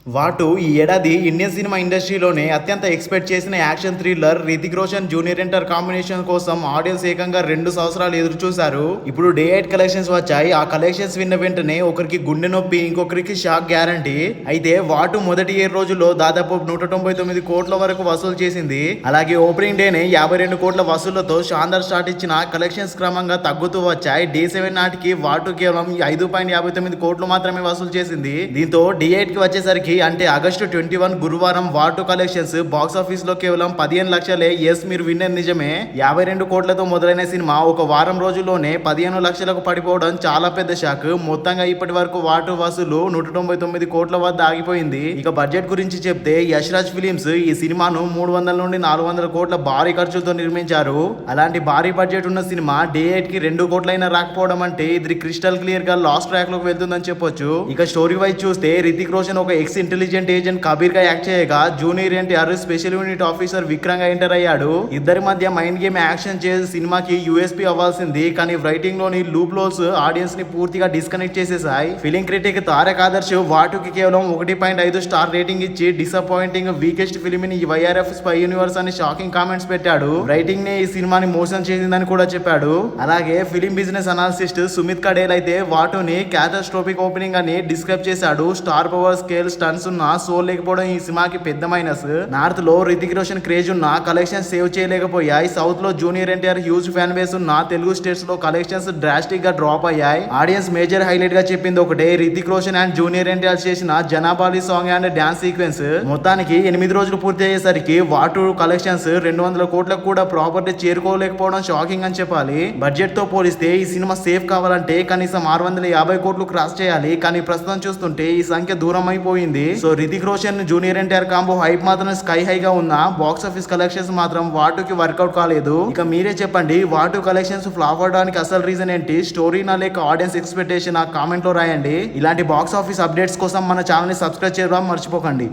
వాటు ఈ ఏడాది Indian cinema ఇండస్ట్రీలోనే అత్యంత ఎక్స్పెక్ట్ చేసిన action thriller Hrithik Roshan junior NTR combination కోసం ఆడియన్స్ ఏకంగా 2 సంవత్సరాలు ఎదురు చూశారు. ఇప్పుడు డే 8 కలెక్షన్స్ వచ్చాయి. ఆ కలెక్షన్స్ విన్న వెంటనే ఒకరికి గుండె నొప్పి, ఇంకొకరికి షాక్ గ్యారంటీ. అయితే వాటు మొదటి 7 రోజుల్లో దాదాపు 199 కోట్ల వరకు వసూలు చేసింది. అలాగే ఓపెనింగ్ డేనే 52 కోట్ల వసూళ్లతో షాందార్ స్టార్ట్ ఇచ్చిన కలెక్షన్స్ క్రమంగా తగ్గుతూ వచ్చాయి. డే 7 నాటికి వాటు కేవలం 5.59 కోట్లు మాత్రమే వసూలు చేసింది. దీంతో డే 8 కి వచ్చేసరికి అంటే ఆగస్టు 21 గురువారం వాటు కలెక్షన్స్ బాక్స్ ఆఫీస్ లో కేవలం 15 లక్షలే. ఎస్, మీరు విన్నది నిజమే. 52 కోట్లతో మొదలైన సినిమా ఒక వారం రోజుల్లోనే 15 లక్షలకు పడిపోవడం చాలా పెద్ద షాక్. మొత్తంగా ఇప్పటి వరకు వాటు వసూలు 199 కోట్ల వద్ద ఆగిపోయింది. ఇక బడ్జెట్ గురించి చెప్తే యష్ రాజ్ ఫిలిమ్స్ ఈ సినిమాను 300 నుండి 400 కోట్ల భారీ ఖర్చుతో నిర్మించారు. అలాంటి భారీ బడ్జెట్ ఉన్న సినిమా డే 8 కి 2 కోట్లైనా రాకపోవడం అంటే ఇది క్రిస్టల్ క్లియర్ గా లాస్ట్ ట్రాక్ లోకి వెళ్తుందని చెప్పొచ్చు. ఇక స్టోరీ వైజ్ చూస్తే రితిక్ రోషన్ ఒక ఎక్స్ ఇంటెలిజెంట్ ఏజెంట్ కబీర్ గా యాక్ట్ చేయగా junior NTR special unit officer Vikram గా ఎంటర్ అయ్యాడు. ఇద్దరి మధ్య మైండ్ గేమ్ యాక్షన్ చేసి సినిమాకి యూఎస్పీ అవ్వాల్సింది. కానీ రైటింగ్ లోని లూప్ లోల్స్ ఆడియన్స్ ని పూర్తిగా డిస్కనెక్ట్ చేసేసాయి. ఫిలిం క్రిటిక్ తారక్ ఆదర్శ్ వాటుకి కేవలం 1.5 స్టార్ రేటింగ్ ఇచ్చి disappointing weakest film in YRF spy universe అని షాకింగ్ కామెంట్స్ పెట్టాడు. రైటింగ్ నే ఈ సినిమాని మోసం చేసిందని కూడా చెప్పాడు. అలాగే film business analyst Sumit Kadel అయితే వాటుని క్యాటాస్ట్రోఫిక్ ఓపెనింగ్ అని డిస్క్రైబ్ చేశాడు. స్టార్ పవర్ స్కేల్ స్టన్స్ ఉన్న సోల్ లేకపోవడం ఈ సినిమాకి పెద్ద మైనస్. నార్త్ లో రితిక్ రోషన్ క్రేజ్ ఉన్న కలెక్షన్స్ సేవ్ చేయలేకపోయాయి. సౌత్ లో junior NTR huge fan base ఉన్న తెలుగు స్టేట్స్ లో కలెక్షన్స్ డ్రాస్టిక్ గా డ్రాప్ అయ్యాయి. ఆడియన్స్ మేజర్ హైలైట్ గా చెప్పింది ఒకటే, రితిక్ రోషన్ అండ్ జూనియర్ ఎన్టీఆర్ చేసిన జనాబాలి సాంగ్ అండ్ డాన్స్ సీక్వెన్స్. మొత్తానికి 8 రోజులు పూర్తి అయ్యేసరికి వాటు కలెక్షన్స్ 200 కోట్లకు కూడా ప్రాపర్టీ చేరుకోలేకపోవడం షాకింగ్ అని చెప్పాలి. బడ్జెట్ తో పోలిస్తే ఈ సినిమా సేఫ్ కావాలంటే కనీసం 650 కోట్లు క్రాస్ చేయాలి. కానీ ప్రస్తుతం చూస్తుంటే ఈ సంఖ్య దూరం అయిపోయింది. So Hrithik Roshan junior NTR combo hype మాత్రం స్కై హైగా ఉన్న బాక్స్ ఆఫీస్ కలెక్షన్స్ మాత్రం వాటుకి వర్కౌట్ కాలేదు. ఇక మీరే చెప్పండి, వాటు కలెక్షన్స్ ఫ్లాప్ అవడానికి అసలు రీజన్ ఏంటి? స్టోరీనా లేక ఆడియన్స్ ఎక్స్పెక్టేషన్? కామెంట్ లో రాయండి. ఇలాంటి బాక్స్ ఆఫీస్ అప్డేట్స్ కోసం మన ఛానల్ ని సబ్స్క్రైబ్ చేయడం మర్చిపోకండి.